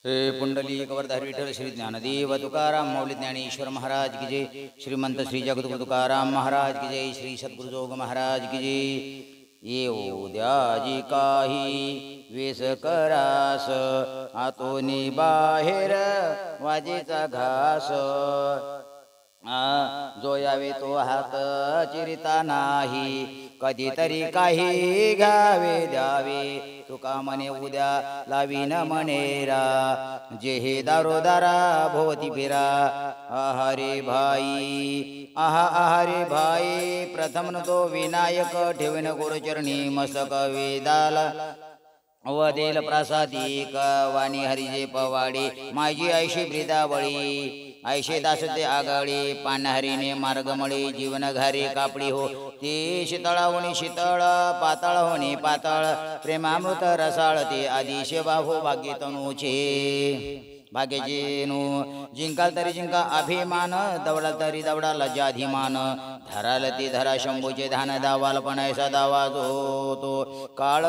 हे पुंडलिक वरधारी विठ्ठल श्री ज्ञानदेव तुकाराम माऊली ज्ञानेश्वर महाराज की जय. श्रीमंत श्री जगद्गुरु तुकाराम महाराज की जय. श्री सद्गुरु जोग महाराज की जय. येऊ द्याजी काही वेस करास आतोनी बाहेर वाजेचा घास. जो यावे तो हात चिरिता नाही कधीतरी काही घ्यावे द्यावे तुका म्हणे उद्या लावीन मनेरा. जे हे दारोदारा भोवती फिरा आहारे भाई आहारे भाई. प्रथम तो विनायक ठेवीन गुरुचरणी मस्तक वेदाला वदेल प्रासादिक वाणी हरिजे पवाडी. माझी ऐशी ब्रिदावळी ऐशे दासते आगाळी. पानहरीने मार्गमळी जीवन घारी कापडी हो. ती शीतळावणी शीतळ पातळ होणे पातळ. प्रेमामृत रसाळते आदिश बाहू भाग्य तनूचे. भाग्यजेनू जिंकाल तरी जिंका अभिमान दवडाल तरी दवडा लज्जाधिमान. धराल ती धरा शंभूचे धान दावाल पण ऐसा दावा जो तो. काळ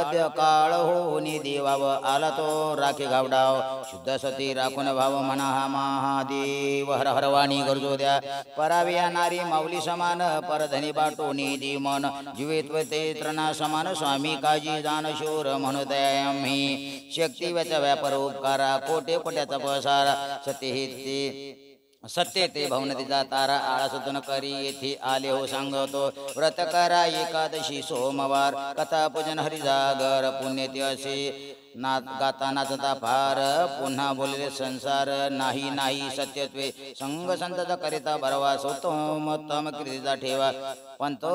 होनी देवाव आला तो राखे घावडाव. शुद्ध सती राखून भाव म्हणा हा महादेव. हर हरवाणी गरजो द्या पराविया नारी माऊली समान. परधनी बाटोनी दिमन जीवित्व ते त्रणा समान. स्वामी काजी जाण शूर म्हणून आम्ही. शक्ती व्याचा व्यापार उपकारा कोटे कोट्याचा पसारा. सत्य ते भवनतीचा तारा. आळासुतन करी येथे आले हो सांगतो. व्रत करा एकादशी सोमवार. कथा पूजन हरिजागर पुण्यते असे गाता नाचता फार. पुन्हा बोलले संसार नाही नाही सत्यत्वे. संग संतचा करिता बरवा सोत्तम कीर्तीचा ठेवा. पण तो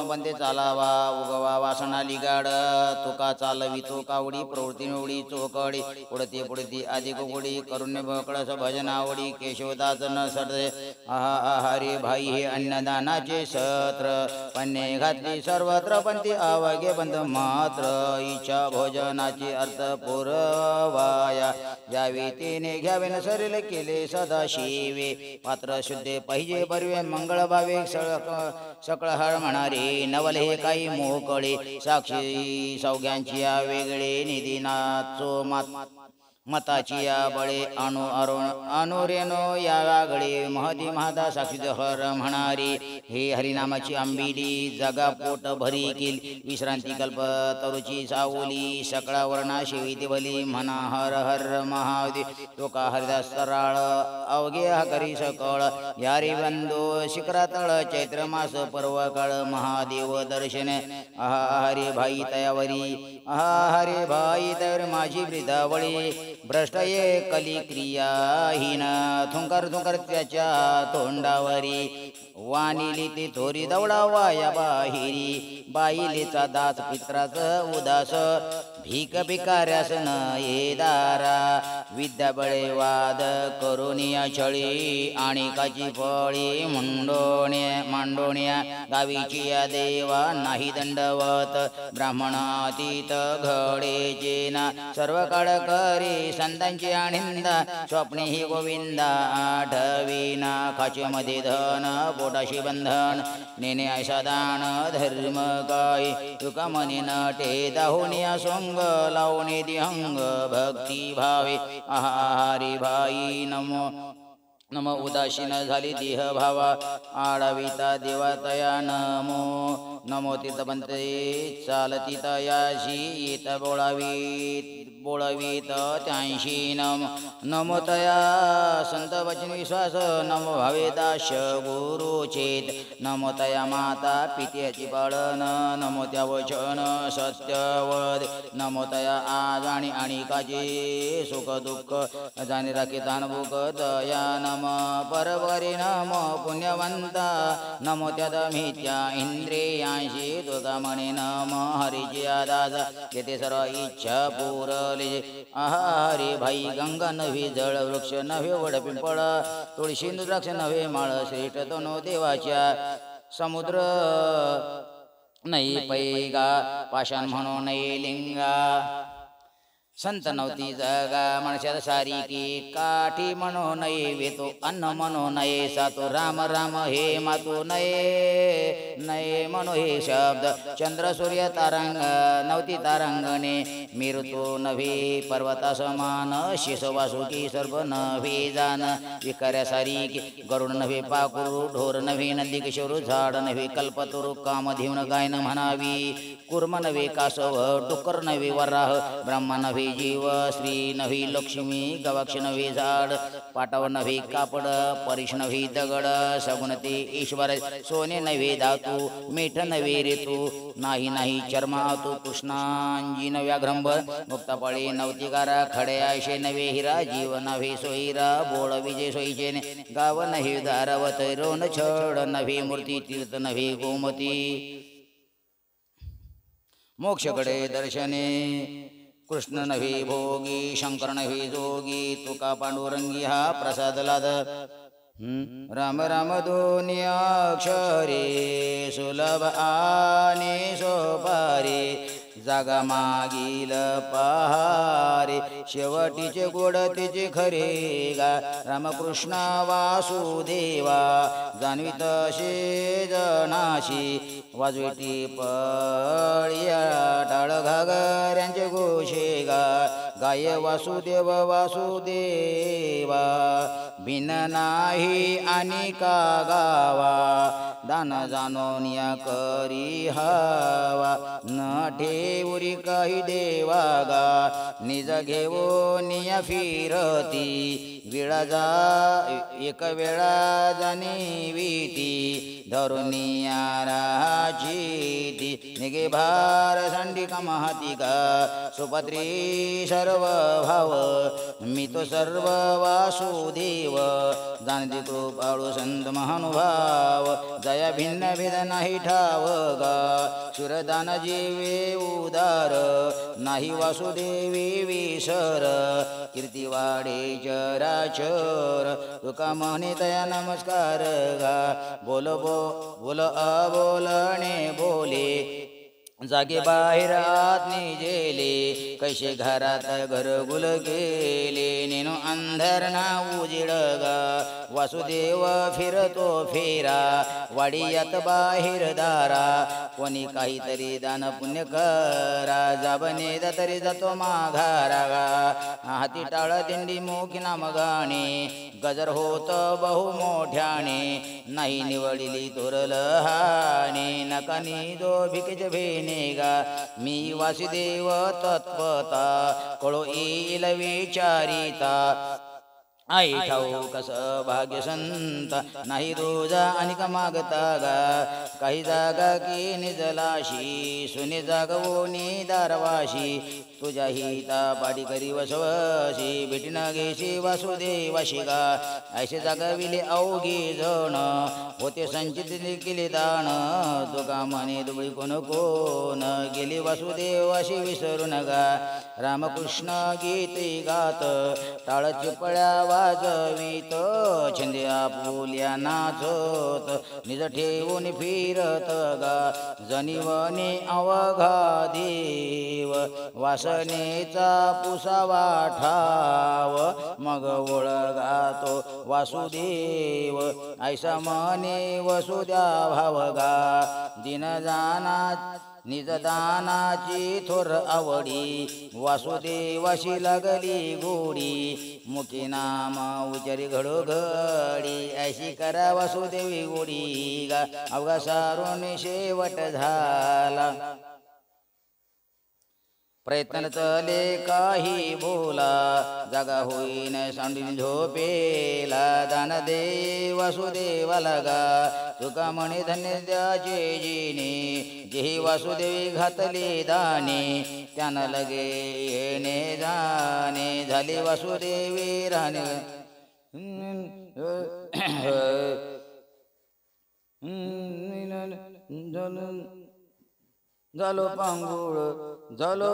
बंदे चालावा उगवा वासना लिगाड. तुका चालवी तो कावडी प्रवृत्ती निवडी चोकडी. पुढती पुढती अधिक उडी करुण्य बकळस भजनावडी. केशवदास न सडे आहारे भाई हे अन्नदानाचे सत्र. पन्ने घातली सर्वत्र पण ती आवागे बंद मात्र. इच्छा भोजनाची अर्थ पुरवाया ज्यावे तिने घ्यावे न सरेल केले सदा शिवे. पात्र शुद्धे पाहिजे बरवे मंगळ भावे. सकळ हळ म्हणारे नवल हे काही मोकळे. साक्षी सौग्यांची या वेगळे निधी नाचो मताची या बळे अनुरेनो या वागळे. महदी महादा साक्षी हर म्हणारी. हे हरिनामाची आंबिली जगा पोट भरी केली. विश्रांती कल्प तरुची सावली. सकळा वर्णा शिवी बली म्हणा हर हर महादेव. टोका हरिदास तराळ अवघे हा करी सकळ. यारी बंधू शिखरातळ चैत्र मास पर्व काळ. महादेव दर्शन आहारे भाई तयावरी आहारे भाई तयावर माझी ब्रिदावळी. भ्रष्ट ये कली क्रियाहीन थुंकर थुंकर त्याच्या तोंडावरी. वानिली ती थोरी दवडावा या बाहिरी. बाईलीचा दास पित्राच उदास. भीक भिकाऱ्यास न ये दारा. विद्या बळे वाद करुनिया छळी. आणि काची फळी मांडोण्या गावीची या देवा नाही दंडवत. ब्राह्मणातीत घडेचे ना सर्व काळ करी. संतांची आनंदा स्वप्ने ही गोविंदा आठवीना. खाचेमध्ये धन पोटाशी बंधन नेणे ऐसा दान धर्म काय. तुका मनी नटे दाहुनिया सोंग लावणे दिहंग भक्ती भावे. आहारी भाई नमो नम. उदासीन झाली देह भावा आडाविता देवा तया नमो. नमो तीर्थपंथे चालती तयाशी येत बोळवीत त्यांशी नमो तया संत वचन विश्वास. नमो भावे दाश गुरुचेत. नमो तया माता पित्याची पाळन. नमो त्या वचन सत्यवद. नमो तया आज आणि काचे सुख दुःख जाणे राखे तानभूक दया. नम परवरी नम पुण्यवंता. नमो त्या मिथ्या इंद्रियांशी तुका म्हणे नम हरिची दास. येथे सर्व इच्छा पूरले. आहारे भाई गंगा नव्हे जळ वृक्ष नव्हे वड पिंपळ. तुळशी द्राक्ष नव्हे माळ. श्रेष्ठ तनो देवाच्या समुद्र नाही पैगा. पाषाण म्हणून नाही लिंगा. संत नव्हती जगा मनुष्यात सारी की काठी म्हणू नये वेतो अन्न म्हणू नये सातो राम राम हे मातू नये नये म्हणू हे शब्द चंद्र सूर्य तारांग नव्हती तारांगणे मिरतो नव्हे पर्वता समान शिस वासुकी सर्व नव्हे जाण विकर्या सारी की गरुड नव्हे पाकुरू ढोर नव्हे नंदी किशोर झाड नव्हे कल्पतरू कामधेवन गायन म्हणावी कुर्म नव्हे कासव डुक्कर नव्हे वराह ब्रह्मा नव्हे जीव श्री नव्हे लक्ष्मी गवाक्ष नव्हे झाड पाटावर नव्हे कापड परिश नव्हे दगड सगुणते ईश्वर सोने नव्हे धातू मीठ नव्हे ऋतू नाही नाही चर्मातू कृष्णांजी नव्या घ्रंभर मुक्तापळे नवतिकारा खडे आयशे नव्हे हिरा जीव नव्हे सोयीरा बोळ विजय सोयीचे गाव नव्हे दारावत रोन छड नव्हे मूर्ती तीर्थ नव्हे गोमती मोक्षकडे दर्शने कृष्ण नव्हे भोगी शंकर नव्हे जोगी तुका पांडुरंगी हा प्रसाद लाद राम राम दोन्ही अक्षरे सुलभ आणि सोपारे जागा मागील पहारे शेवटीचे गोड तिचे खरे गा रामकृष्ण वासुदेवा जाणवी तसे जनाशी वाजवेटी पळिया टाळ घागऱ्यांचे घोषे गा गाय वासुदेव वासुदेवा भिन नाही आणि का गावा दान जाणून या करी हवा न ठेवरी काही देवा गा निज घेऊन या फिरती वेळा जा एक वेळा जाणीवीती धरुनिया राजी निगे भार सांडी कमाती का सुपत्री सर्व भाव मी तो सर्व वासुदेव जाणते कृपाळू संत महानुभाव जया भिन्न भेद नाही ठाव गा सुरदान जीवे उदार नाही वासुदेवी विसर कीर्ती वाढे चराचर तुका म्हणे तया नमस्कार गा बोल बोल अबोलणे बोले जागे बाहेर आत निजेले कैसे घरात घरगुल गेले नेनो अंधर ना उजिड गा वासुदेव फिरतो फेरा वाडियात बाहेर दारा कोणी काहीतरी दान पुण्य करा जाबने तरी जातो माघारा गा हाती टाळ दिंडी मोकी नाम गाणे गजर होत बहु मोठ्याने नाही निवडिली तोरल हाने नकानी जो भिकेच भेने गा मी वासुदेव तत्वता कळो येईल विचारिता आई ठाऊ कस भाग्य संत नाही रोजा आणि का मागता गा काही जागा की निजलाशी सुने जागवोनी दारवाशी तुझ्या हिता पाडी करी वसवशी भेटीन घेशी वासुदेवाशी गा ऐसे जागविले अवघी जण होते संचित केले दान तुका म्हणे दुबळी कोण कोण गेली वासुदेवाशी विसरू नगा रामकृष्ण गीते गात टाळ चिपळ्या वाजवीत छंदे आपुल्या नाचत निज ठेवून फिरत गा जनिवने अवघा देव वासनेचा पुसावा ठाव मग ओळगातो वासुदेव ऐसा मने वसुद्या भावगा दिन जाना निजदानाची थोर आवडी वासुदेवाशी लागली गोडी मुखी नाम उचारी घडोघडी ऐशी करा वासुदेवी गोडी गा अवघा सारून शेवट झाला प्रयत्न चले काही बोला जागा होईन सांडून झोपेला दान दे वासुदेवाला गा तुका म्हणे धन्य द्याचे जिने जेही वासुदेवी घातले दाने त्यानं लगे येणे जाणे झाले वासुदेवी राहणे झालो पांगुळ झालो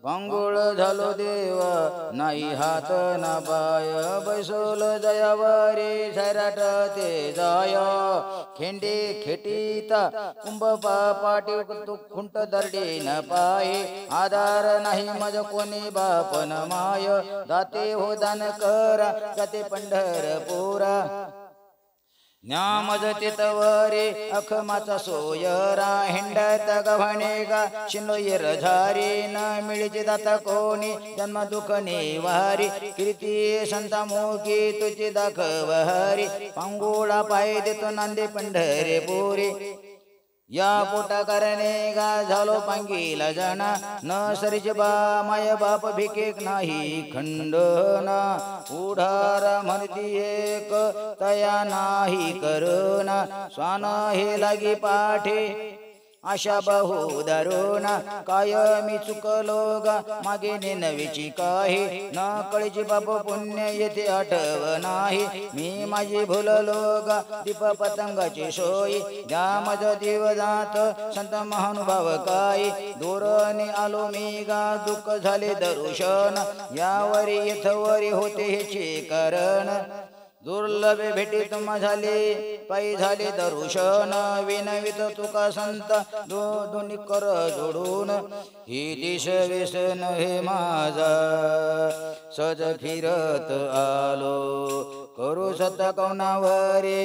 पांगुळ झालो देव नाही हात ना पाय बैसोल जयावरी सैराट ते जाय खेंडे खेटीता कुंभ पाटी खुंट दरडी न पाय आधार नाही मज कोणी बापन माय दाते हो दान करा जाते पंढरपुरा न्यामज तितवरे अखमाचा सोयरा हिंडत गव्हाणे गा शिनोयर झारी न मिळचे दाता कोणी जन्म दुःख निवारी कीर्ती संता मोकी तुझी दाखव हरी पांगोळा पाय देतो नांदे पंढरपुरी या पोटा करणे गा झालो पांगीला जना न सरिज बा माय बाप भिकेक नाही खंडना उधार म्हणती एक तया नाही करुणा स्वान हे लागी पाठे आशा बहु दारुणा काय मी चुकलो गा मागे नेनवीची काही न कळची बाप पुण्य येथे आठव नाही मी माझी भुललो गा दीप पतंगाची सोयी द्या मज देव जात संत महानुभाव काय दूरने आलो मी गा दुःख झाले दर्शन यावरी यथवरी होते ह्याचे कारण दुर्लभ भेटी तुम्हा झाले पायी झाले दर्शन विनवित तुका संत दोन्ही कर जोडून ही दिश व्यसन हे माझा सज फिरत आलो करू सत कौनावरे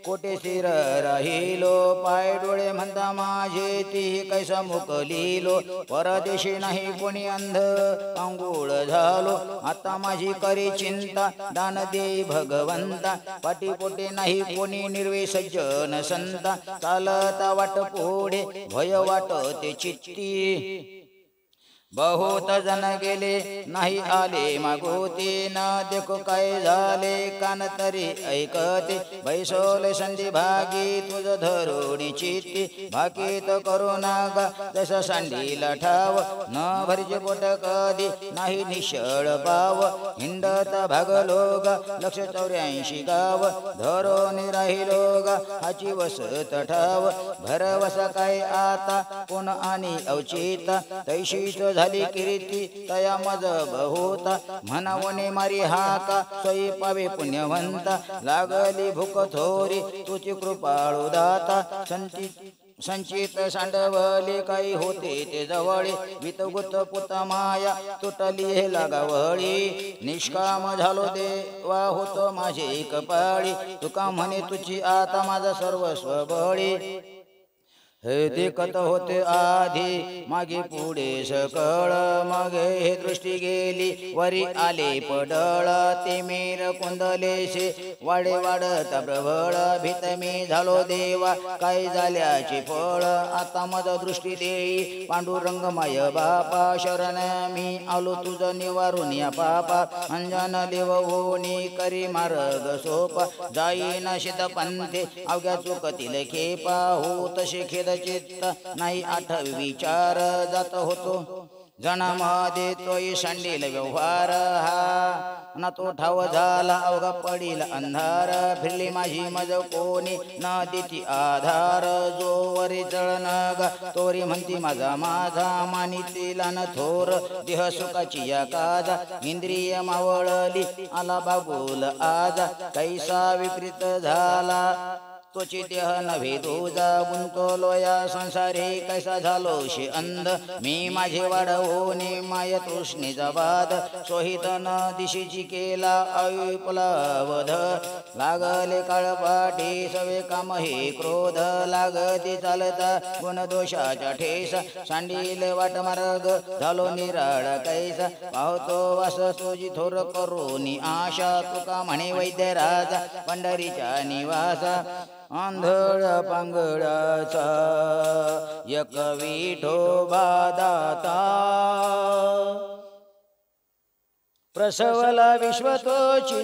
कोटे शिर राहिलो पाय डोळे म्हणता माझे ती कैसा मुकलिलो परदेशी नाही कोणी अंध अंगुळ झालो आता माझी करी चिंता दान देई भगवंता पाटी पोटे नाही कोणी निर्वे सज्जन संता चालता वाट पुढे भय वाटते चित्ती बहुत जन गेले नाही आले मागोते न देखो काय झाले कान तरी ऐकते बैसोले संधी भागी तुझ धरुणी चित्ती भाकीत करुणा गा जसा सांडीला ठाव न भरजे पोट कधी नाही निशळ पाव हिंडत भागलो गा 184 गाव धरोनी राहिलो गा हाची वसत ठाव भरवस काय आता कोण आणि अवचिता तैशीच झाली कीर्ती तया मज बहुता म्हणावणे मारी हाका सोयी पावे पुण्यवंता लागली भूक थोरी तुझी कृपाळू दाता संचित सांडवले काही होते ते जवळे वितगुत पुत माया तुटली हे लागावळी निष्काम झालो देवा होतो माझे कपाळी तुका म्हणे तुझी आता माझा सर्वस्व बळी हे देखत होते आधी मागे पुढे सकळ मागे हे दृष्टी गेली वरी आले पडळ ते मीर कुंदलेशे वाडे वाढत प्रबळ भीत मी झालो देवा काय झाल्याचे फळ आता मज दृष्टी देई पांडुरंगमाय बापा शरण मी आलो तुझ निवारून या पापा अंजन देव होनी करी मार्ग सोपा जाईन शित पंथे अवघ्या चुकतील खेपा हो तसे खेद चित्त नाही आठवी विचार जात होतो जनामध्ये तोय सांडील व्यवहार हा ना तो ठाव झाला अवघा पडील अंधार फिरली माझी मज कोणी न देती आधार जो वरी जळण गा तोरी म्हणती माझा माझा मानितीला न थोर देह सुखाची या काजा इंद्रिय मावळली आला बागोल आजा कैसा विपरीत झाला तोची देह नव्हे तुझा गुंतलो या संसारे कैसा झालो शे अंध मी माझे वाढवणे माय तृष्णेचा बाध सोहित न दिशेची केला आयुपला वध लागले काळपाटी सवे काम हे क्रोध लागते चालता गुणदोषाच्या ठेस सांडील वाट मार्ग झालो निराळ कैसा पाहतो वास तुझी थोर करोनी आशा तुका म्हणे वैद्य राजा पंढरीच्या निवासा आंधळ पांगळाचा एक विठोबा दाता प्रसवला विश्वतोची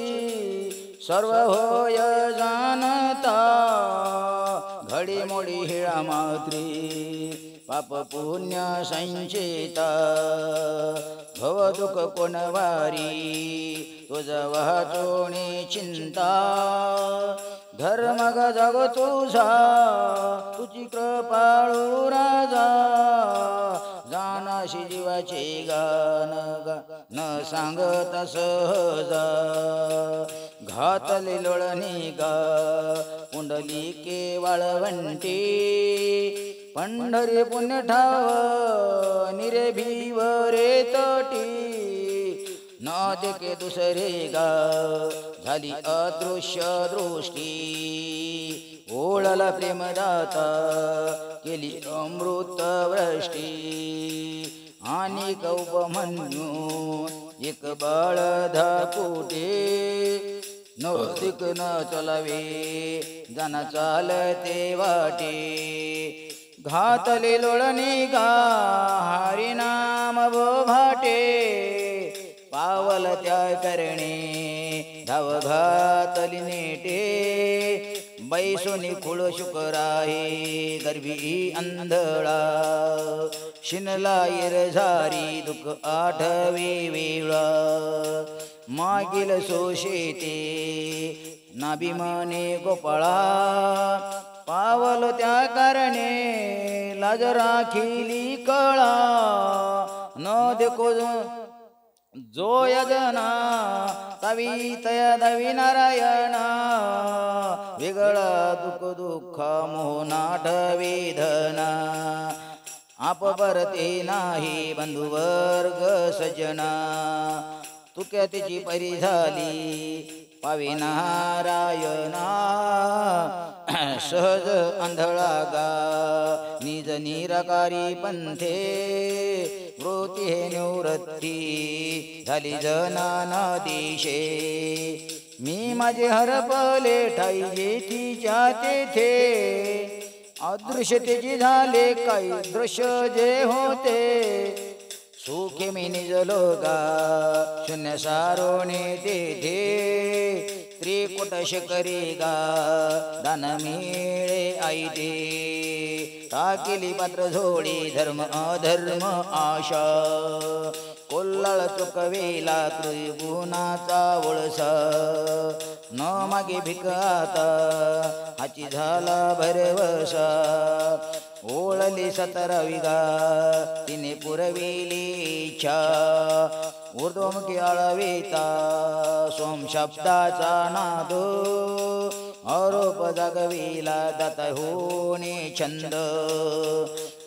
सर्व होय जाणता घडी मोडी हिळा मात्री पाप पुण्य संचिता भव दुःख कोणवारी तुझ वाचोणी चिंता धर्म ग जग तुझा तुझी कृपाळू राजा जानाशी जीवाचे गान न सांगत सहजा घातले लोळणी गा पुंडलिके वाळवंटी पंढरी पुण्य ठाव निरेभिवरे तटी न देखे दुसरे गा झाली अदृश्य दृष्टी ओळला प्रेमदाता केली अमृत वृष्टी आणि कौपमन्यू एक बाळ धापुटे नौतिक न चलावे जाना चालते वाटे घातले लोळणी गा हरिनाम भाटे पावल त्या करणे धाव घातली नेटे बैसोनी खुळ शुकराहे गर्भी अंधळा शिनला झारी दुःख आठवे वेळा मागील सोशेते नाभिमाने गोपाळा पावल त्या कारणे लाज राखिली कळा न देखो जो यजना तवी तया दवी नारायणा वेगळा दुःख दुःख मोहनाट वेदना आप परते नाही बंधुवर्ग सजना तुक्या तिची परी झाली पावे नारायणा सहज अंधळा गा निज निराकारी पंथे वृत्ती हे निवृत्ती झाली जना दिशे मी माझे हरपले ठाई जेथीच्या तेथे अदृश्यतेची झाले काही दृश्य जे होते सुखे मी निजलो गा शून्य सारोणे तेथे त्रिकुट शिखरी गा दान मिळे आई दे टाकेली पात्र झोडी धर्म अधर्म आशा कोल्हाळ चुकवेला त्रिगुणाचा वळसा न मागे भिक आता हाची झाला भरवसा ओळली 17 विगा तिने पुरविली इच्छा ऊर्ध्वमुखी आळविता सोम शब्दाचा नाद आरोप जागविला दाता होणे छंद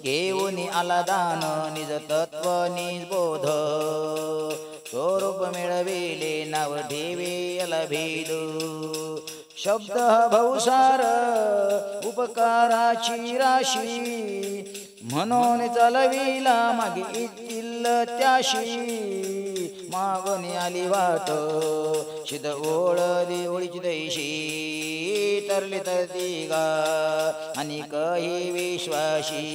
घेऊन आला दान निज तत्व निजबोध स्वरूप मिळविले नाव ठेवेला भेद शब्द भवसार उपकाराची राशी म्हणून चालविला मागे येतील त्याशी मागणी आली वाट शिद ओळली ओळीची दैशी तरली तरती गा आणि काही विश्वाशी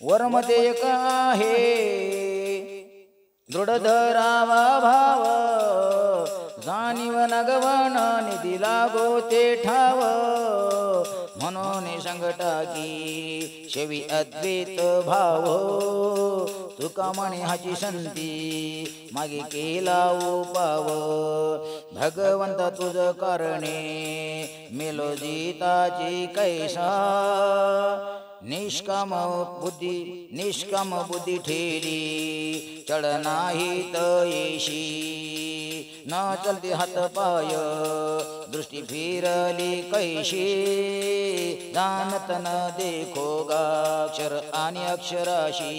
वर्मते एक आहे दृढ धरावा भाव जाणीव नगवण निधी लागो ते ठाव म्हणून संकटा की शेवी अद्वैत भाव तुका म्हणे हाची संती मागे केला उपाव भगवंत तुझ कारणे मेलो जीताची कैसा निष्काम बुद्धी ठेली चढ नाही तयेशी न चलते हात पाय दृष्टी फिरली कैशी जाणत न देखो गाक्षर आणि अक्षराशी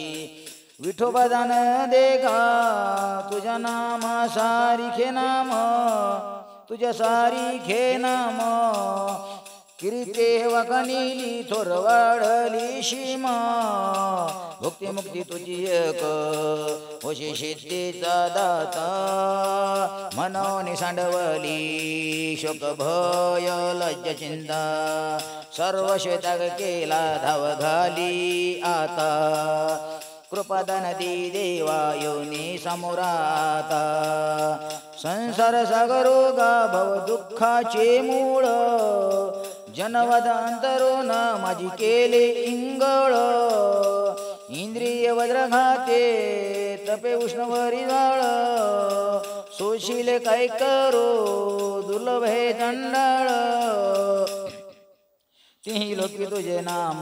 विठोबा जाण दे गा तुझ्या नामा सारिखे नाम तुझ्या सारिखे नाम किरीते वाकनिली थोर वाढली सीमा भुक्ती मुक्ती तुझी एक होशी सिद्धीचा दाता मनोनी सांडवली शोक भय लज्ज चिंता सर्व शेताग केला धाव घाली आता कृपादान दी देवा योनी समोराता संसार सागरो गा भव दुःखाचे मूळ जनवद अंतरोन माझी केले इंगळ इंद्रिय वज्रघाते तपे उष्णवरी जाळ सुशील काय करो दुर्लभ हे चंडाळ तिही लोकी तुझे नाम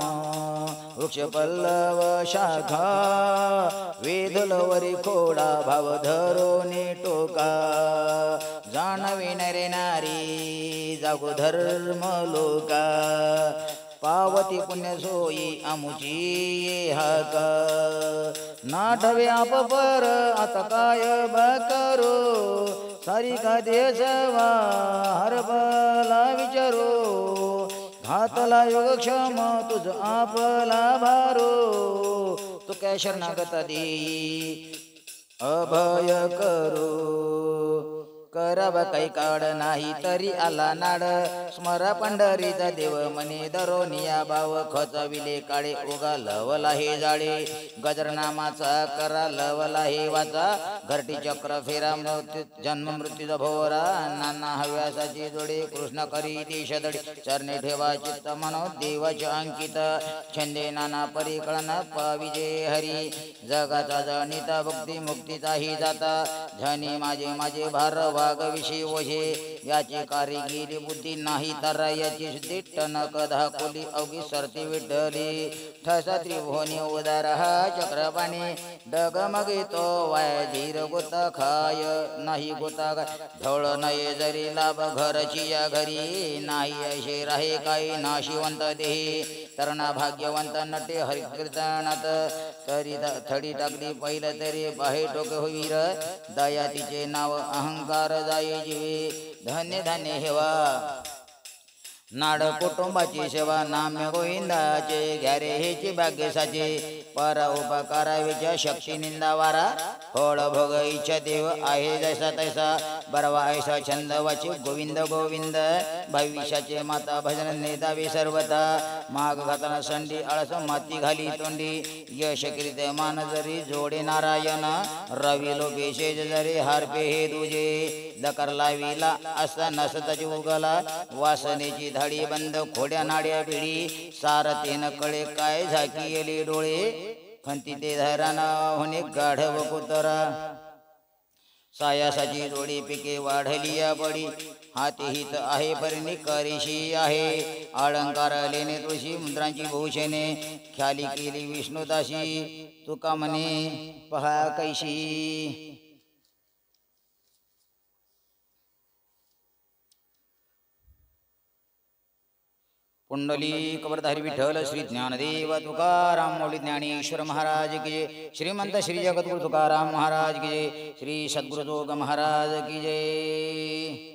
वृक्ष पल्लव शाखा वेधलवरी खोडा भाव धरोनी टोका जाणवी नरे नारी जागो धर्म लोका पावती पुण्य सोयी आमुची हाका नाठवे आप पर आता काय बकरो सारी का देशवा हरबला विचारो घातला योगक्षम तुझ आपला भारो तू काय शरणागत देई अभय करो करावा काही काढ नाही तरी आला नाड स्मरा पंढरीचा देव मने दरोनिया भाव खचविले काळे उगा लवला हे जाळे गजरनामाचा करा लवला हे वाचा घरटी चक्र फेरा मृत्यू जन्म मृत्यूचा भोरा नाना हव्यासाची जोडे कृष्ण करी ती शदडी चरणे ठेवा चित्त मनो देवाचे अंकित छंदे नाना परिकळन पाविजे हरी जगाचा जनिता भक्ती मुक्तीचाही जाता धनी माझे माझे भार विषयी ओझे याची कारिगिरी बुद्धी नाही तर याची शुद्धी टणक धाकोली अवघी सरती विठ्ठली ठसा त्रिभुवनी उदार हा चक्रपाणी डगमगे तो वाय धीर गोता खाय नाही गोता ढवळ नये जरी लाभ घरची या घरी नाही असे राहे काही नाशिवंत देही तरणा भाग्यवंत नटे हरिकीर्तनात तरी थडी टाकली पहिलं तरी बाहे टोके होईर दया तिचे नाव अहंकार जाई जीवे धन्य धन्य हेवा नाड कुटुंबाची सेवा नाम्य गोविंदाचे घ्यारे हेची भाग्यसाचे पर उपकाराविच्या शक्ती निंदा वारा फळ भोग इच्छा देव आहे जैसा तैसा बरवा ऐसा छंद वाचे गोविंद गोविंद भविष्याचे माता भजन नेतावे सर्वता माग घाताना संडी आळस माती घाली तोंडी यश कीर्त मान जरी जोडे नारायण रवी लोके शेज जरी हारपे हे दुजे दकर लाविला असा नसताची उगला वासनेची धाडी बंद खोड्या नाड्या पिढी सारतेन कळे काय झाकी येले डोळे खंती ते धराना होणे गाढव कुतरा सायासाची जोडी पिके वाढली या बडी हाती हित आहे परिणी करीशी आहे अलंकार लेणे तुळशी मुद्रांची भूषणे ख्याली केली विष्णुदासी तुका म्हणे पहा कैशी पुंडली कबरधारी विठ्ठल श्री ज्ञानदेव तुकाराम मौली ज्ञानेश्वर महाराज की जय श्रीमंत श्री जगद्गुरु तुकाराम महाराज की जय श्री सद्गुरु जोग महाराज की जय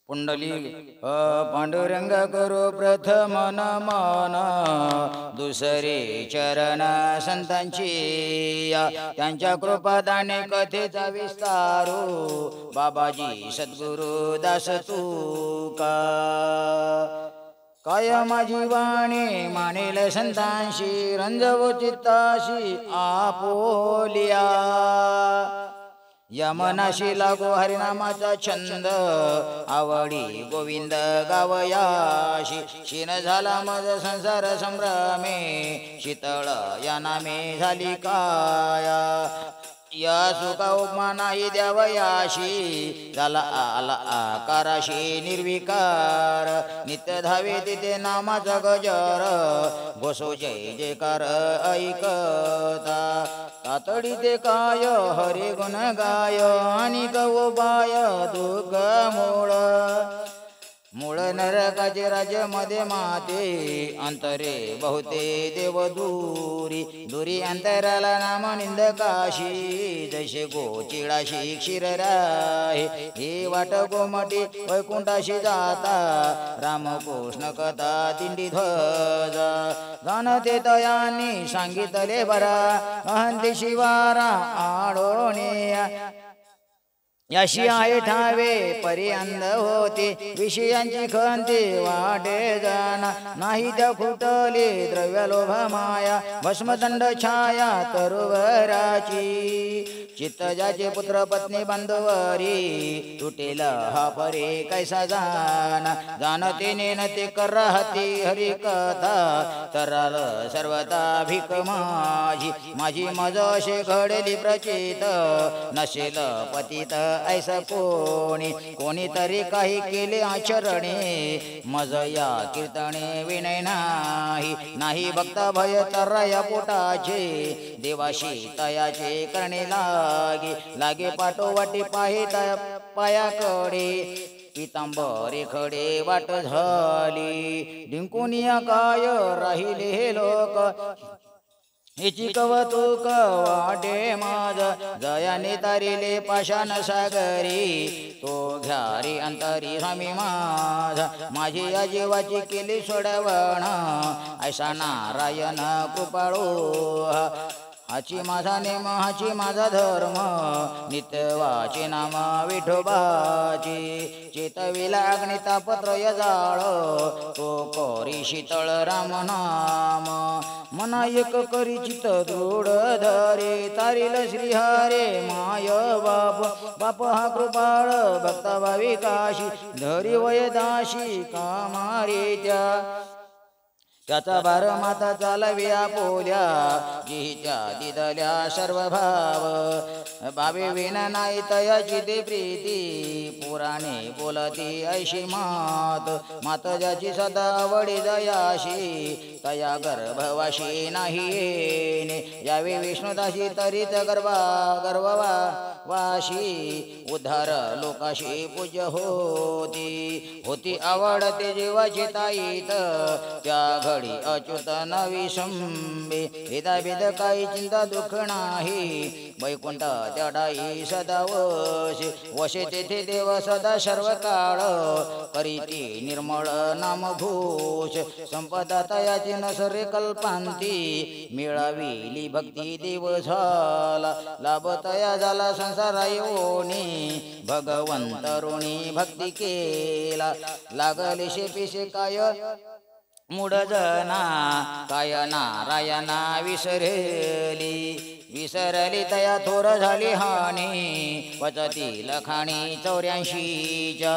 पुंडली पांडुरंग करो प्रथम नमन दुसरे चरण संतांची त्यांच्या कृपादाने कथेचा विस्तारो बाबाजी सद्गुरु दास तुका काय माझी वाणी मानेल संतांशी रंजवो चित्ताशी आपोलिया यमनाशी लागो हरिनामाचा छंद आवडी गोविंद गावयाशी शीन झाला मज संसार संभ्रमे शीतळ या नामे झाली काया या सुका उपमा नाही द्यावयाशी झाला आला आकाराशी निर्विकार नित्य धावे तिथे नामाचा गजर घोसो जय जयकार ऐकता तातडी ते काय हरी गुण गाय आणि गवबाय दुःख मूळ नरकाचे राज्य मध्ये माते अंतरे बहुते देव दुरी दुरी अंतराला नाम निंदकाशी जैसे गोचिळाशी क्षीर राहे हे वाट गोमटी वैकुंठाशी जाता रामकृष्ण कथा दिंडी ध्वजा जाणते तयानी सांगितले बरा अहंती शिवारा आडोनिया याशी आहे ठावे पर्यंत होते विषयांची खंती वाटे जाणा नाही त्या फुटली द्रव्य लोभ माया भस्मदंड छाया तरुवराची चित्त ज्याचे पुत्र पत्नी बंधुवरी तुटेल हा परे कैसा जाणते नेनते करहती हरी कथा तराल सर्वता भीक माझी मज असे घडली प्रचित नसेल पतित ऐसा कोणी तरी काही केले आचरणे मज या कीर्तने विनय नाही भक्त भय तराया पोटाचे देवाशी तयाचे करणे लागे पाठोवाटी पायाकडे पितांबरे खडे वाट झाली डिंकुनिया काय राहिले हे लोक हिची कवतुक वाटे माझ जयाने तारिले पाषाण सागरी तो घ्यारी अंतरी स्वामी माझी या जीवाची केली सोडवण ऐसा नारायण कृपाळू हाची माझा नेम हाची माझा धर्म नित्यवाचे नाम विठोबाची चेतविला अग्नितापत्रय जाळ तो करी शीतळ राम नाम मना एक करी चित दृढ धरे तारिल श्रीहरे माय बाप हा कृपाळ भक्ता भाविकाशी धरी वयदाशी कामारे त्याचा भार माता चालवी आपोल्या जिच्या दिदल्या सर्व भाव बाबे विना नाही तयाची ते प्रीती पुराणे बोलती ऐशी मात ज्याची सदा आवडी जयाशी तया गर्भवाशी नाही येणे यावे विष्णुदाशी तरीत गर्भवाशी उद्धार लोकाशी पूज्य होती आवडते जीवाची ताईत त्या घडी अच्युत नवी शंभे भेदा भेद काही चिंता दुःख नाही वैकुंठ त्याडाई सदा वशे तेथे देव सदा सर्व काळ करीती निर्मळ नाम घोष संपदा तयाची नसरे कल्पांती मिळाविली भक्ती देव झाला लाभ तया झाला संसारा येऊनी भगवंत ऋणी भक्ती केला लागले शेपिसे काय मूढ जना काय नारायणा विसरली तया थोर झाली हानी पचती लखाणी 84च्या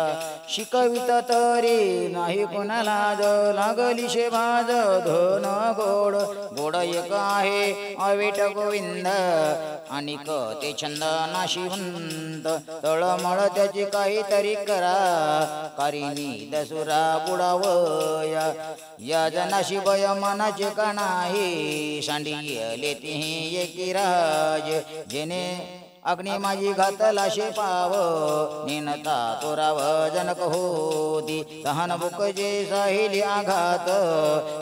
शिकवित तरी नाही कुणाला लागली शेभाज धन गोड एक आहे अविट गोविंद आणि ते छंद नाशिवंत तळमळ त्याची काहीतरी करा कारिणी दसुरा बुडावया या जनाशी भय मनाचे का नाही सांडिले तिही एकी राज जेने अग्नि माझी घातला शेपाव निनता तोराव जनक होती तहान बुक जे साहिली आघात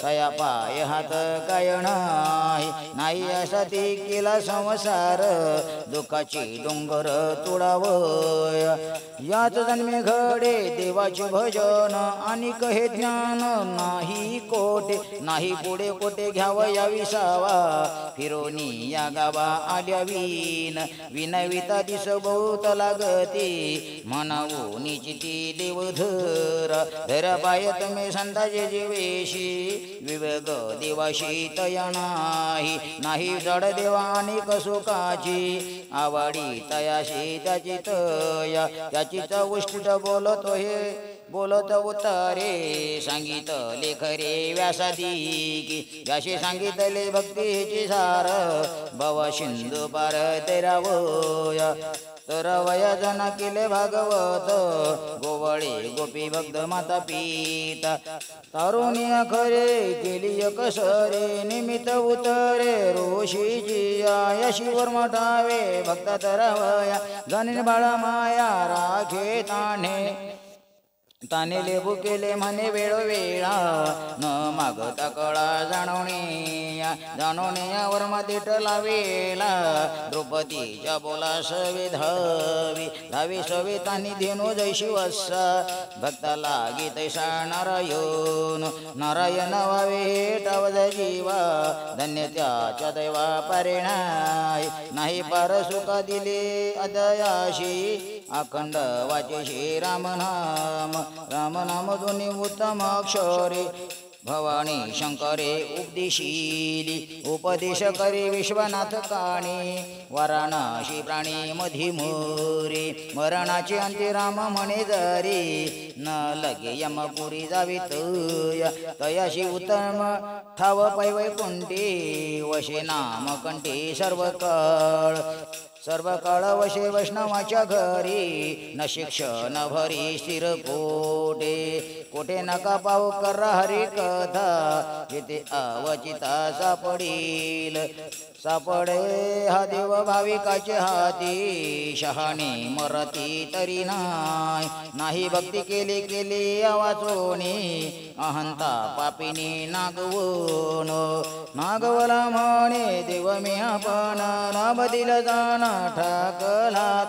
तया पाय हात काय नाही असा ती केला संसार दुःखाची डोंगर तुडाव याच जन्मे घडे देवाचे भजन आणि कहे ज्ञान नाही कोटे नाही पुढे कोटे घ्याव या विसावा फिरोनी या गावा आल्या विनविता दिस बहुत लागती म्हणावो निचिती देवधर पाय तुम्ही संताचे जीवेशी विवेक देवाशी तया नाही जड देवा आणि कसुकाची आवडी तयाशी त्याची तया त्याचीच उष्ट बोलत उतारे सांगितले खरे व्यासादी व्यासे सांगितले भक्तीची सार भव सिंधू पार तेरावया तर वयजन केले भागवत गोवळे गोपी भक्त माता पिता तारुण्य खरे केली कसरे निमित्त उतरे ऋषी जिया यशीवर मठावे भक्त तरवया जनिन बाळा माया राखे ताने लेबू केले म्हणे वेळोवेळा न मागता कळा जाणवण्यावर मध्ये टलावेला द्रौपदीच्या बोला सवे धावी सवे तानी धेनो जैशी वस्सा भक्ताला गीतैसा नारायण वावे टावज जीवा धन्य त्याच्या दैवा पारेणाय नाही पार सुखा दिले अदयाशी अखंड वाचे श्री राम नाम दोन्ही उत्तम अक्षरे भवानी शंकरे उपदेशिली उपदेश करी विश्वनाथ काणी वाराणसी प्राणी मधी मोरे मरणाचे अंती राम म्हणे जरी न लगे यमपुरी जावी तयाशी उत्तम ठाव पै वैकुंठी वशे नाम कंठी सर्व काळ वशे वैष्णवाच्या घरी न शिक्षण भरी स्थिर कोठे नका पाहू कर हरी कथा जिथे अवचिता सापडे हा देव भाविकाचे हाती शहाणी मरती तरी नाही भक्ती केली आवाचोनी अहंता पापिनी नागवला म्हणे देव मी आपण नाभ दिल जाणा ठाकला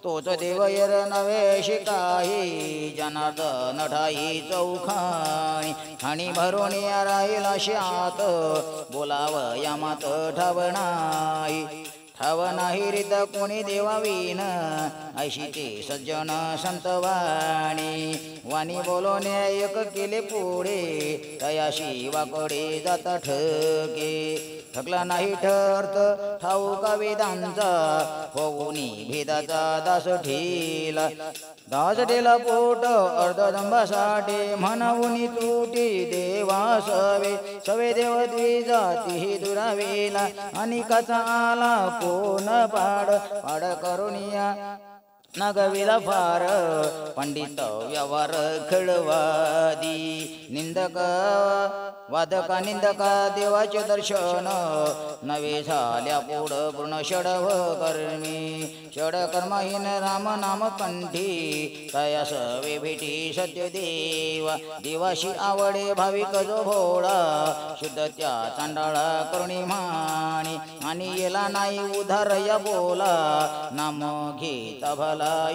तोच देव यर नवे शिकाही जनार्दन ठाई चौखाणी ठाणी भरून राहिला शात बोलाव यामात ठाव नाही रीत कोणी देवावीन ऐशी ते सज्जन संतवाणी वाणी बोलवणे एक केले पुढे तयाशी वाकडे जाता ठकला नाही ठरत ठाऊका वेदांचा होऊनी भेदाचा दास ठेला पोट अर्धदंबासाठी म्हणून तुटी देवा सवे देव द्विजाती दुरावेला अनिकाचा आला कोण पाड करुनिया नगविला फार पंडित व्यवहार खेळवादी वादका निंदका देवाचे दर्शन नवे झाल्या पुढ पूर्ण षडकर्महीन राम नाम कंठी तयास वे भेटी सत्य देवाशी आवडे भाविक जो भोळा शुद्ध त्या चांडाळा करुणी माणी आणि येला नाही उधार या बोला नाम घेता भला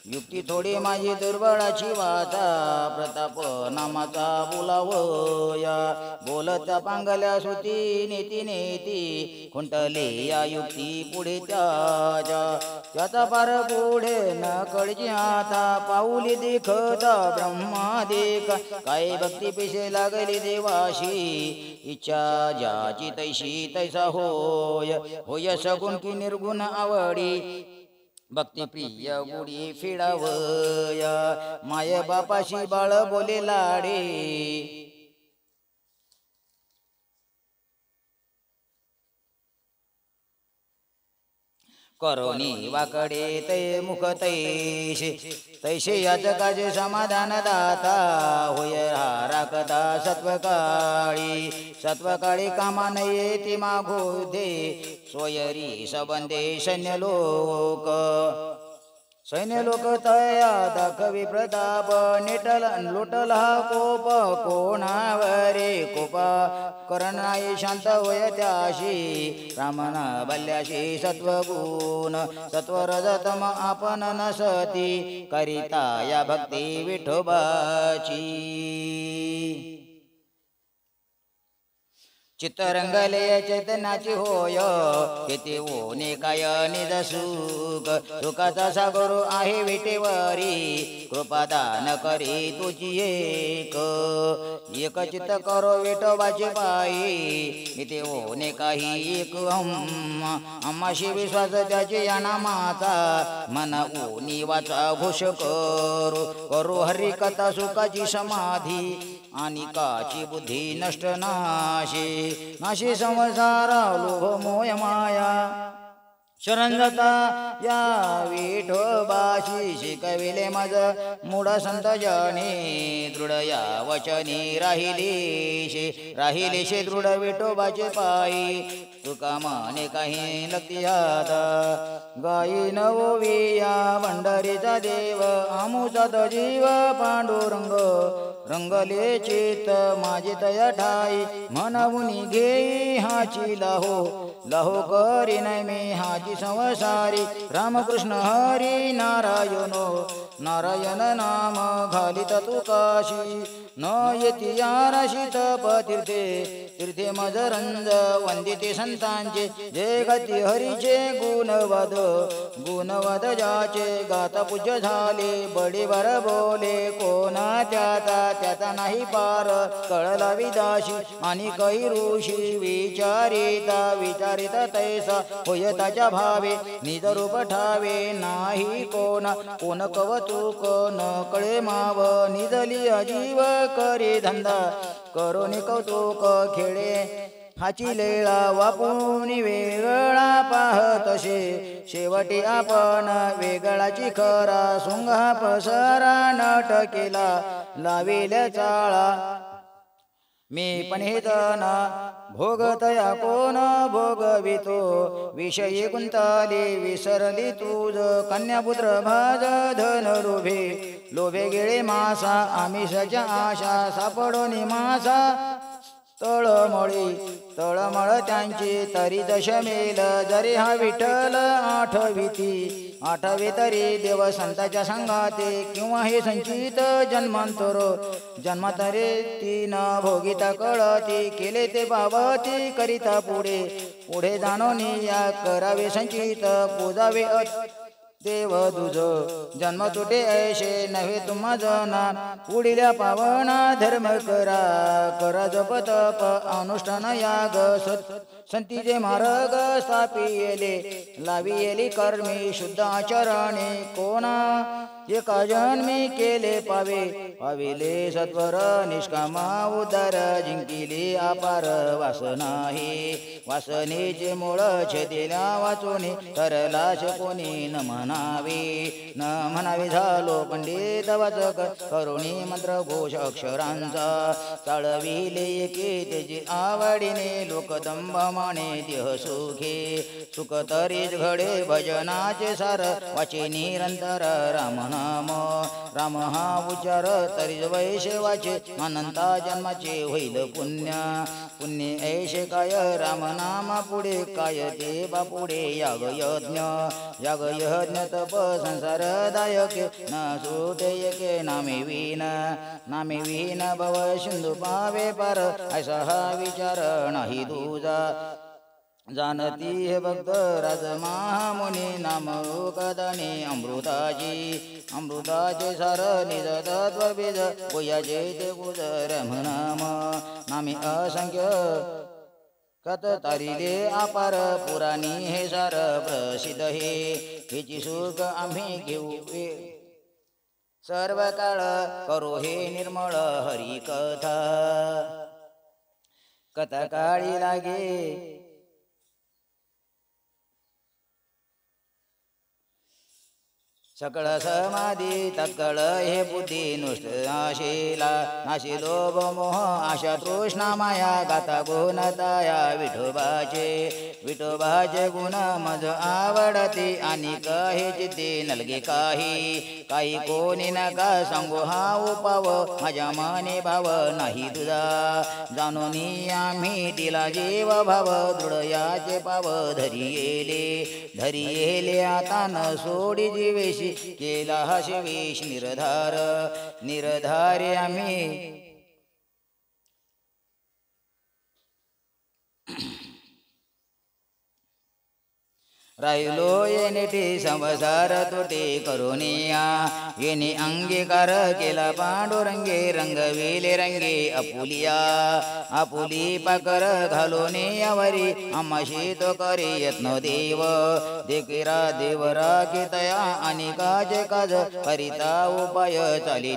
युक्ती थोडी माझी दुर्बळाची वाचा प्रताप नामाचा बोलावया बोलत्या पांगल्या सुती नेती खुंटले या युक्ती पुढे त्याचा पार पुढे न कळची आता पाऊली देखता ब्रह्मा देख काय भक्ती पिशे लागली देवाशी इच्छा ज्याची तैशी तैसा होय सगुण की निर्गुण आवडी भक्ती प्रिय गुडी फिडावया माये बापाशी बाळ बोले लाडे करोनी वाकडे तै मुख तैसे या जगाचे समाधान दाता होय राखता सत्वकाळी कामा नये ती मागो दे सोयरी सबंधे सैन्य लोक तया दाखवी प्रताप लुटला कोप कोणावरे कोपा करणाई शांत होय त्याशी रामना बल्याशी सत्वगुण सत्वरजतम आपण नसती करिता या भक्ती विठोबाची चित्तरंगले चैतन्याची होय किती ओने काय निज सुखाचा सागर आहे विटेवरी कृपादान करी तुझी एक चित्त करो विठोबाची पायी किती ओने काही एक आम्हाशी विश्वास त्याची या नामाचा मन ओनी वाचा घोष करू हरी कथा सुखाची समाधी आणि काची बुद्धी नष्ट नाशी संसारा लोभ मोह माया शरण जाता या विठोबाशी शिकविले मज मूढ संत जनी दृढ या वचनी राहिलेशे दृढ विठोबाचे पायी तुका मने काही लक्ती आता गायी नवोविया भंडारीचा देव आमुचा जीव पांडुरंग रंगले चित माझे तया ठाई म्हणून घेई हाची लाहो करी नाही मी हाची नामाची संसारी रामकृष्ण हरी नारायणो नारायण नाम घालित तू काशी न येती याराशी तप तीर्थे तीर्थे मजरंज वंदिते संतांचे जे गती हरीचे गुणवद ज्याचे गाता पूज्य झाले बडे बर बोले कोणा त्याचा नाही पार कळला विदाशी आणि काही ऋषी विचारिता तैसा होय त्याच्या भावे निज रूप ठावे नाही कोण कवतुक न कळे माव निजली अजीव करे धंदा करोनी कौतुक खेळे हाची लेळा वापून वेगळा पाहतसे शेवटी आपण वेगळाची खरा सुंगा पसरा नट केला लाविल्या चाळा मी पण हे जना भोगतया कोण भोगवितो विषयी गुंताली विसरली तुझ कन्यापुत्र भाज धन लोभे गेळे मासा आमिषाच्या आशा सापडोनी मासा तळमळ त्यांची तरी दशमेल जरी हा विठ्ठल आठवी तरी देव संताच्या संगाते किंवा हे संचित जन्मांतरे तीन भोगिता कळती केले ते बाबती करिता पुढे जाणोनी या करावे संचित पूजावे देव दुज जन्म तुटे ऐशे नव्हे तुम्हा जना पुढिल्या पावना धर्म करा जप तप अनुष्ठान याग संतीचे मार्ग स्थापिले लाविले कर्मी शुद्ध आचरणे कोणा एका जन्मी केले पाविले सत्वर निष्कामा उदार जिंकिले अपार वासनेचे मूळ छेदिल्या वाचोनी तरलाश कोणी न म्हणावे झालो पंडित वाचक करुणी मंत्र घोष अक्षरांचा चाळविले एके त्याची आवडीने लोकदंभ माने देह सुख तरीच घडे भजनाचे सार वाचे निरंतर राम हा उच्चार तरीच वैशेवाचे अनंता जन्माचे होईल पुण्य ऐशे काय राम नामा पुढे काय ते बापुढे याग यज्ञ तप संसारदायके न सुटे एके नामे विहीन भव सिंधू पावे पार ऐसा हा विचार नाही तुझा जानती हे भक्त राजमहामुनी नाम कदने अमृताचे सार निज तत्व बीज गोयाचे ते गुजर नाम नामे असंख्य कत तारिले अपार पुराणी हे सार प्रसिद्ध हेची सुख आम्ही घेऊ सर्व काळ करो हे निर्मळ हरी कथा काळी लागे सकळ समाधी तत्कळ हे बुद्धी नुष्ट नाशी लोभ मोह आशा तृष्णा माया गाता गुणताया विठोबाचे गुण मज आवडती आणि काही चित्ते नलगे काही कोणी नका सांगू हा उपाव माझ्या मने भाव नाही तुझा जाणून आम्ही तिला जीव भाव दृढयाचे पाव धरी येले आता न सोडी जीवेशी केला हा शिवेश निरधारे आम्ही राहिलो येनेटी संसार तोटे करुनिया येणे अंगीकार केला पांडुरंगे रंगविले रंगे आपुली पाकर घालोने यावरी आम्हाशी तो करे यत्न देकिरा देवरा केतया आणि काजे काज करिता उपाय चाली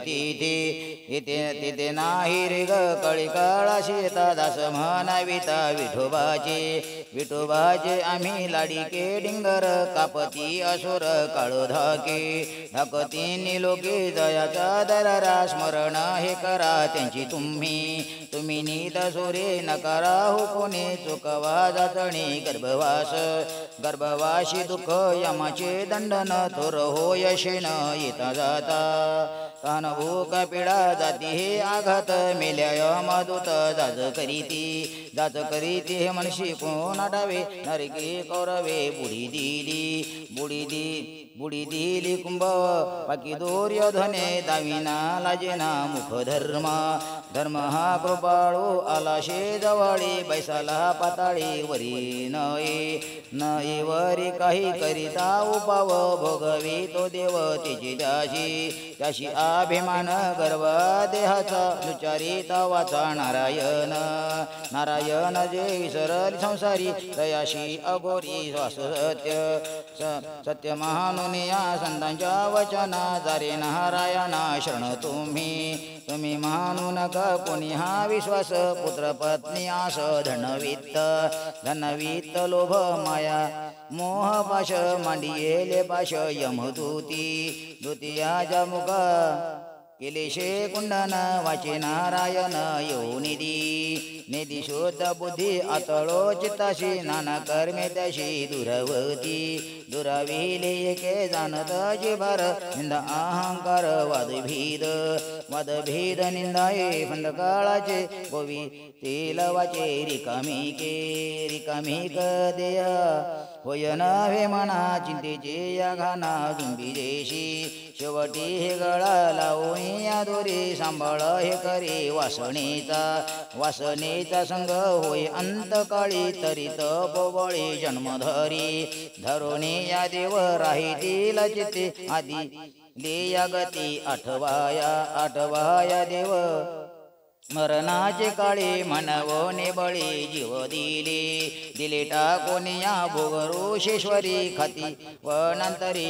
तिथे नाही रे ग कळी काळाशी येता दास म्हणाविता विठोबाचे आम्ही लाडीके डिंगर कापती असुर काळो धाकती लोके दयाचा दरारा स्मरण हे करा त्यांची तुम्ही नीत सोरे नकारा हो कोणी चुकवा जाचणी गर्भवाशी दुःख यमाचे दंडन थोर हो यशेन येता जाता कान भूक पिडा जाती हे आघात मेल्या यमदूत जाच करीती हे मनशी कोण आठावे नरके कौरवे पुढी बुडी दिली कुंभ पाकी दुर्योधने दाविना लाजेना मुख धर्म हा कृपाळू आला शेजवळी बैसाला पाताळी वरी नये वरी काही करिता उपाव भोगवी तो देव तिची त्याशी अभिमान गर्व देहाचा विचारिता वाचा नारायण जे विसरल संसारी तयाशी अघोरी सत्य महानुन या संतांच्या वचना जारे नारायणा शरण तुम्ही मानू नका कोणी हा विश्वास पुत्र पत्नी आस धनवित्त लोभ माया मोह पाश मांडियेले पाश दुतियाच्या मुखा केलेशे कुंडन वाचे नारायण येऊ निधी शुद्ध बुद्धी आतळो चित्ताशी नाना कर्मे त्याशी दुराविले एके जाणत जिभार निंदा अहंकार वादभीद निंदाये फंडकाळाचे गोवी तेल वाचे रिकामी देय होय नव्हे म्हणा चिंतेचे या घाना जुंबी देशी शेवटी हे गळा लावून या दोरी सांभाळ हे करी वासनेचा संग होय अंतकाळी तरीत बोबळी धरोणी या देव राहितील चित्ते आधी देया गती आठवाया देव मरणाचे काळी म्हणवोने बळी जीव दिले टाकून या भोगरुषेश्वरी खाती वनांतरी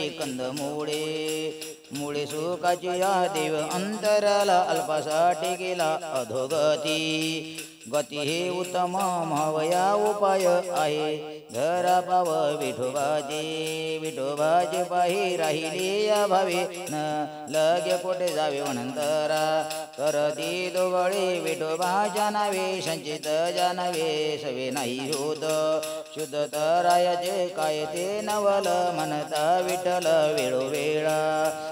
मुळे सुखाची या देव अंतराला अल्पासाठी गेला अधोगती गती हे उत्तम भावया उपाय आहे धरा पाव विठोबाचे पाही राहिले या भावे न लगे कोठे जावे वनंतरा तर ती दोघळे विठोबाच्या नावे संचित जानावे सवे नाही होत शुद्ध तरायाचे काय ते नवल म्हणता विठ्ठल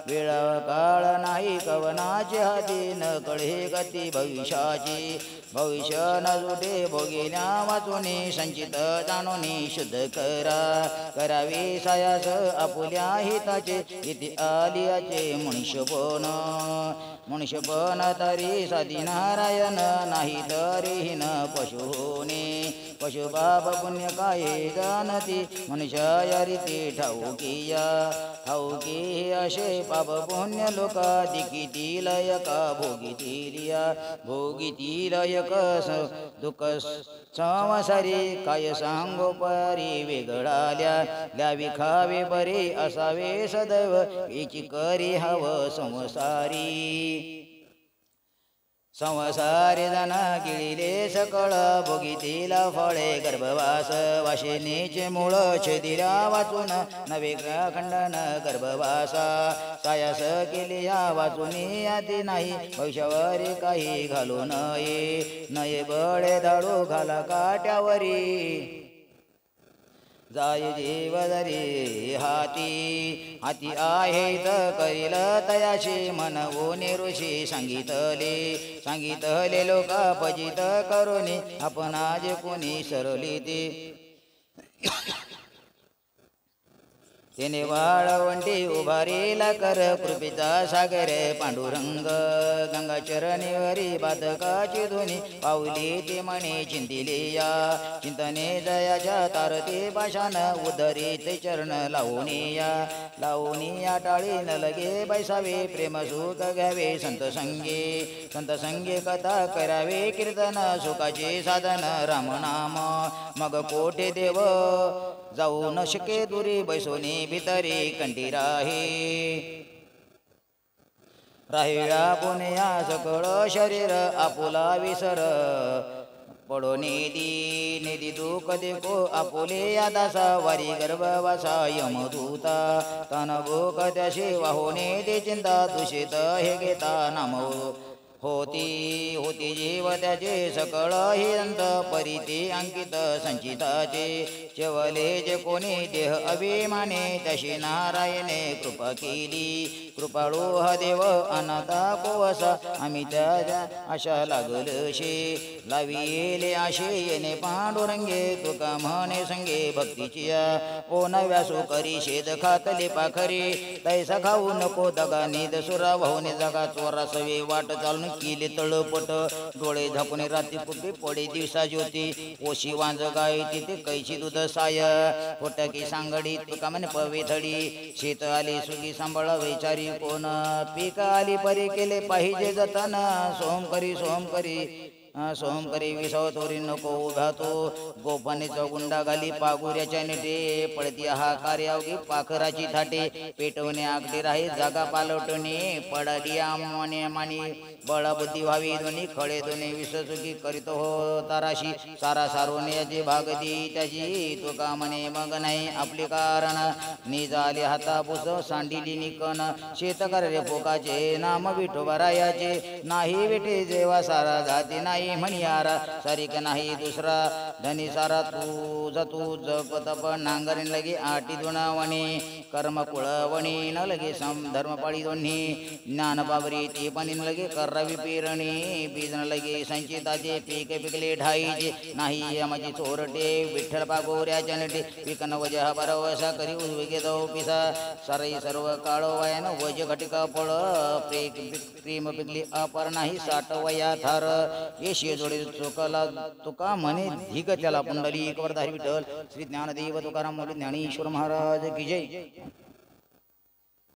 वेळा काळ नाही कवनाचे हाती न कळे गती भविष्य न जुटे भोगिन्या वाचुनी संचित जाणुनी शुद्ध करावी सायास आपुल्या हिताचे इति आलियाचे मनुष्यपण तरी साधी नारायण नाही तरी न पशुपाप पुण्य काय जाणती मनुष्य या रीती ठाऊकी असे पाप पुण्य लोका दिकीतील यका भोगीतील यक दुःख संसारी काय सांगो परी वेगळाल्या विखावे बरे असावे सदैव इची करी हव संसारी जन गिळिले सकळ भोगीतीला फळे गर्भवास वाशिनीचे मूळ छेदिल्या वाचून नवे खंडन गर्भवासा सायास केली या वाचुनी आधी नाही भविष्यावरी काही घालू नये बळे दाडू घाला काट्यावरी जाय जीवदरी हाती आहेत करील तयाशी मनवोने ऋषी सांगितले लोका पजित करुनी आपण जे कोणी सरली तेने वाळवंटी उभारीला कर कृपेचा सागर पांडुरंग गंगाचरणीवरी बाधकाची धुनी पावली ती म्हणे चिंतिले या चिंतने जयाच्या तारती पाशान उदरीत चरण लावून या टाळी न लगे बैसावे प्रेम सुख घ्यावे संत संगे कथा करावे कीर्तन सुखाचे साधन रामनाम मग कोठे देव जाऊ न शके दुरी बैसोनी भितरी कंठी राहिला पुण्या सकळ शरीर आपुला विसर पडो निधी दुःख देखो आपुले या दासा वारी गर्भवासा यमदूता तन भूक त्याशी वाहोने ते चिंता दूषित हे घेता होती होती जीव त्याचे सकळ हे अंत परिते अंकित संचिताचे चेवले जे कोणी देह अभिमाने तशी नारायणे कृपा केली कृपाळू हा देव अनाथा कोवसा आम्ही त्या आशा लागलशे लावी येले आशे येणे पांडुरंगे तुका म्हणे संगे भक्तीची ओ नव्यासो करी शेद खातले पाखरे तैसा खाऊ नको दगा निद सुरा भाऊने जगा चोरा सवे वाट चालून केले तळपट डोळे झाकून रात्री कुठे पडे दिवसा ज्योती ओशी वांज गाय तिथे कैची दूध साय फोटकी सांगडी तुका म्हणे पवेथडी शेत आली सुगी सांभाळा वैचारी कोण पीक आली परी केले पाहिजे जतन सोमकरी सोमकरी विसव तोरी नको उभा तो गोपानेचा गुंडा घाली पागुऱ्याच्या नेटे पडती हा कार्यावगी पाखराची थाटे पेटवणे आगडी राही जागा पालवटणे पडली आमने मानी बळबुद्धी व्हावी दोन्ही खळे दोन्ही विसचुकी करीत हो ताराशी सारा सारोण्याचे भागती त्याची तुका म्हणे मग नाही आपले कारण निज आले हातापुस सांडिली निकन शेतकर रे पोकाचे नाम विठोबरायाचे नाही विटे जेव्हा सारा जाती नाही म्हणियारा सारिक नाही दुसरा धनी सारा तू जपतप नांगरीन लगे आटी दुणावणी कर्म कुळवणी न लगे सम धर्मपाळी दोन्ही ज्ञान बाबरी ते पण लगे करवी पेरणी बीजन लगे संचिताचे पीक पिकले ढाईचे नाही यमाची चोरटे विठ्ठल पागोऱ्याच्या नटे पिकन वजह बरवसा करी उद्वेगे दो पिसा सरई सर्व काळो वयान वज घटिका फळ प्रेम पिकली अपर नाही साठ वया थार येशी जोडे चोकला तुका म्हणे धिक त्याला पुंडली एक वरधारी विठ्ठल श्री ज्ञानदेव तुकाराम ज्ञानेश्वर महाराज की जय.